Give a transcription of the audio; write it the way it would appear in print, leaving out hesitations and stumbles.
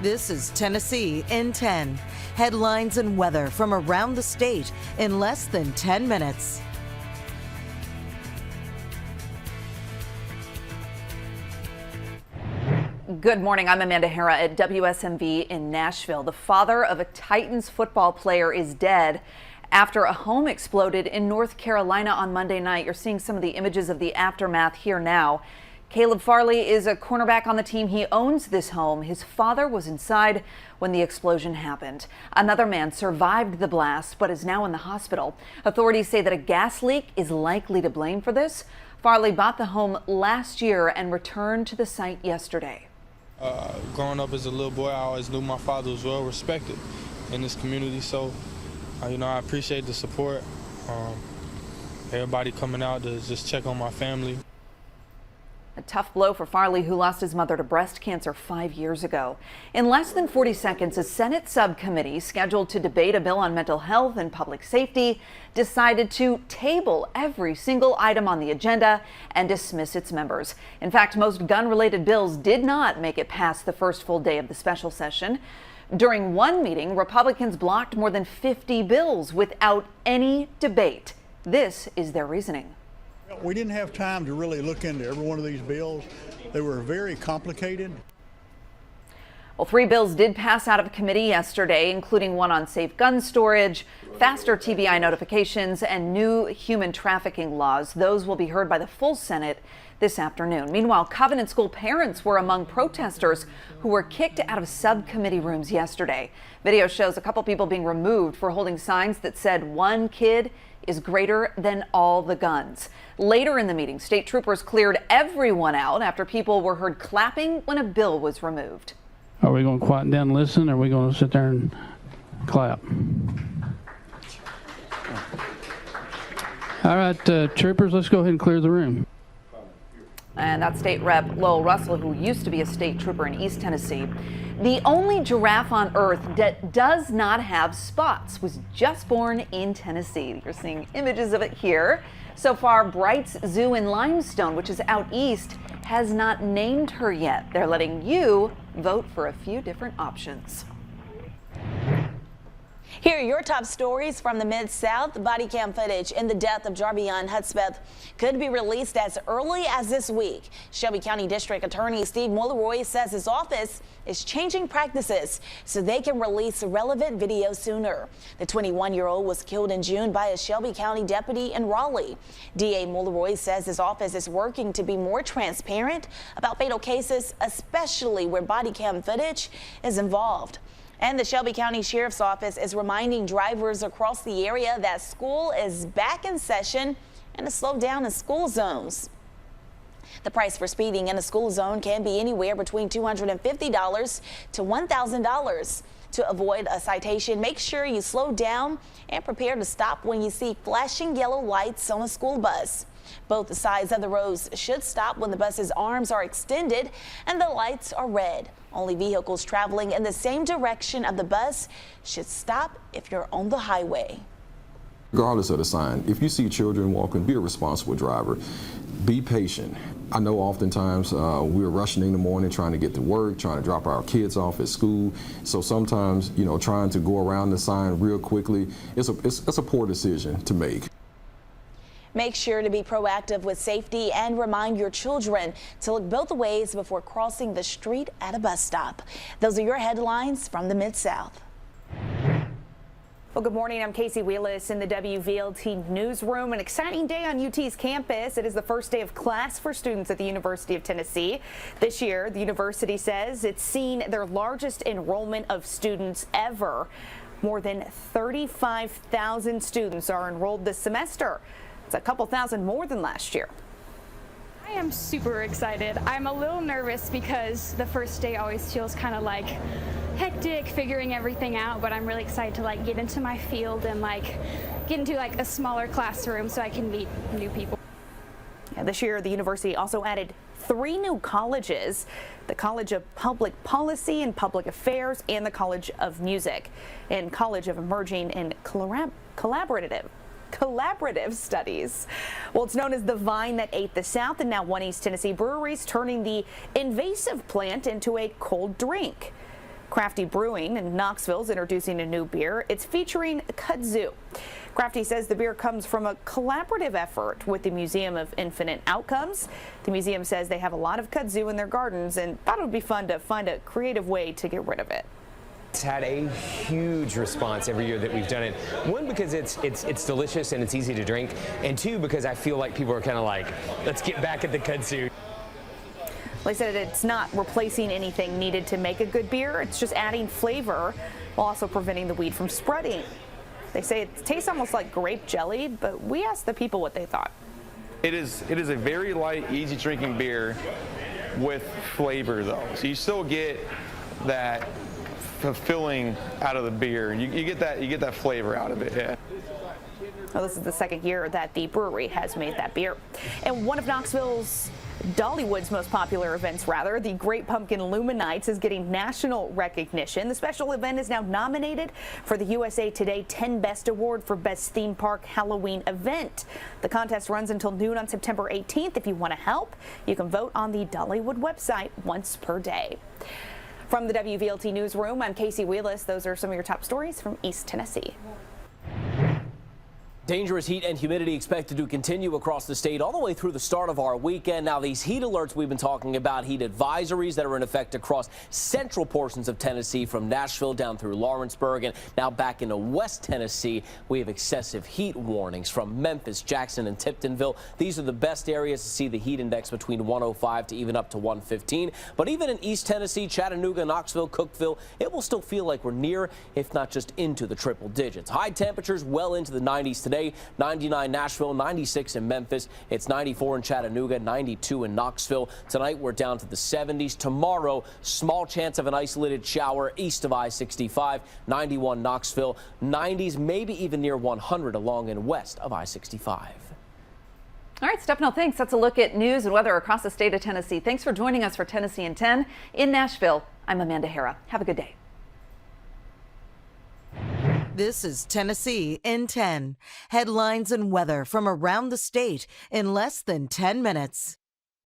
This is Tennessee in 10. Headlines and weather from around the state in less than 10 minutes. Good morning. I'm Amanda Hara at WSMV in Nashville. The father of a Titans football player is dead after a home exploded in North Carolina on Monday night. You're seeing some of the images of the aftermath here now. Caleb Farley is a cornerback on the team. He owns this home. His father was inside when the explosion happened. Another man survived the blast but is now in the hospital. Authorities say that a gas leak is likely to blame for this. Farley bought the home last year and returned to the site yesterday. Growing up as a little boy, I always knew my father was well respected in this community, so I appreciate the support. Everybody coming out to just check on my family. A tough blow for Farley, who lost his mother to breast cancer 5 years ago. In less than 40 seconds, a Senate subcommittee scheduled to debate a bill on mental health and public safety decided to table every single item on the agenda and dismiss its members. In fact, most gun-related bills did not make it past the first full day of the special session. During one meeting, Republicans blocked more than 50 bills without any debate. This is their reasoning. We didn't have time to really look into every one of these bills. They were very complicated. Well, 3 bills did pass out of committee yesterday, including one on safe gun storage, faster TBI notifications, and new human trafficking laws. Those will be heard by the full Senate this afternoon. Meanwhile, Covenant School parents were among protesters who were kicked out of subcommittee rooms yesterday. Video shows a couple people being removed for holding signs that said one kid is greater than all the guns. Later in the meeting, state troopers cleared everyone out after people were heard clapping when a bill was removed. Are we going to quiet down and listen, or are we going to sit there and clap? All right, troopers, let's go ahead and clear the room. And that's State Rep Lowell Russell, who used to be a state trooper in East Tennessee. The only giraffe on Earth that does not have spots was just born in Tennessee. You're seeing images of it here. So far, Bright's Zoo in Limestone, which is out east, has not named her yet. They're letting you vote for a few different options. Here are your top stories from the Mid-South. Body cam footage in the death of Jarvion Hudspeth could be released as early as this week. Shelby County District Attorney Steve Mulleroy says his office is changing practices so they can release relevant video sooner. The 21-year-old was killed in June by a Shelby County deputy in Raleigh. DA Mulleroy says his office is working to be more transparent about fatal cases, especially where body cam footage is involved. And the Shelby County Sheriff's Office is reminding drivers across the area that school is back in session and to slow down in school zones. The price for speeding in a school zone can be anywhere between $250 to $1,000. To avoid a citation, make sure you slow down and prepare to stop when you see flashing yellow lights on a school bus. Both sides of the roads should stop when the bus's arms are extended and the lights are red. Only vehicles traveling in the same direction of the bus should stop if you're on the highway. Regardless of the sign, if you see children walking, be a responsible driver. Be patient. I know oftentimes we're rushing in the morning trying to get to work, trying to drop our kids off at school. So sometimes, trying to go around the sign real quickly, it's a poor decision to make. Make sure to be proactive with safety and remind your children to look both ways before crossing the street at a bus stop. Those are your headlines from the Mid-South. Well, good morning. I'm Casey Wheelis in the WVLT newsroom. An exciting day on UT's campus. It is the first day of class for students at the University of Tennessee. This year, the university says it's seen their largest enrollment of students ever. More than 35,000 students are enrolled this semester. It's a couple thousand more than last year. I am super excited. I'm a little nervous because the first day always feels kind of like hectic, figuring everything out, but I'm really excited to get into my field and get into a smaller classroom so I can meet new people. Yeah, this year, the university also added 3 new colleges: the College of Public Policy and Public Affairs and the College of Music, and College of Emerging and Collaborative Studies. Well, it's known as the vine that ate the South, and now one East Tennessee brewery is turning the invasive plant into a cold drink. Crafty Brewing in Knoxville is introducing a new beer. It's featuring kudzu. Crafty says the beer comes from a collaborative effort with the Museum of Infinite Outcomes. The museum says they have a lot of kudzu in their gardens and thought it would be fun to find a creative way to get rid of it. It's had a huge response every year that we've done it. One, because it's delicious and it's easy to drink, and two, because I feel like people are kind of like, let's get back at the kudzu. They said it's not replacing anything needed to make a good beer. It's just adding flavor while also preventing the weed from spreading. They say it tastes almost like grape jelly, but we asked the people what they thought. It is a very light, easy drinking beer with flavor though. So you still get that fulfilling out of the beer. You get that flavor out of it. Yeah. Well, this is the second year that the brewery has made that beer. And one of Knoxville's Dollywood's most popular events, the Great Pumpkin Illuminates, is getting national recognition. The special event is now nominated for the USA Today 10 Best Award for Best Theme Park Halloween Event. The contest runs until noon on September 18th. If you want to help, you can vote on the Dollywood website once per day. From the WVLT Newsroom, I'm Casey Wheelis. Those are some of your top stories from East Tennessee. Dangerous heat and humidity expected to continue across the state all the way through the start of our weekend. Now, these heat alerts we've been talking about, heat advisories that are in effect across central portions of Tennessee from Nashville down through Lawrenceburg, and now back into West Tennessee, we have excessive heat warnings from Memphis, Jackson, and Tiptonville. These are the best areas to see the heat index between 105 to even up to 115. But even in East Tennessee, Chattanooga, Knoxville, Cookeville, it will still feel like we're near, if not just into the triple digits. High temperatures well into the 90s today. 99 Nashville, 96 in Memphis. It's 94 in Chattanooga, 92 in Knoxville. Tonight we're down to the 70s. Tomorrow, small chance of an isolated shower east of I-65, 91 Knoxville, 90s, maybe even near 100 along and west of I-65. All right, Stefano, thanks. That's a look at news and weather across the state of Tennessee. Thanks for joining us for Tennessee in 10. In Nashville, I'm Amanda Hara. Have a good day. This is Tennessee in 10. Headlines and weather from around the state in less than 10 minutes.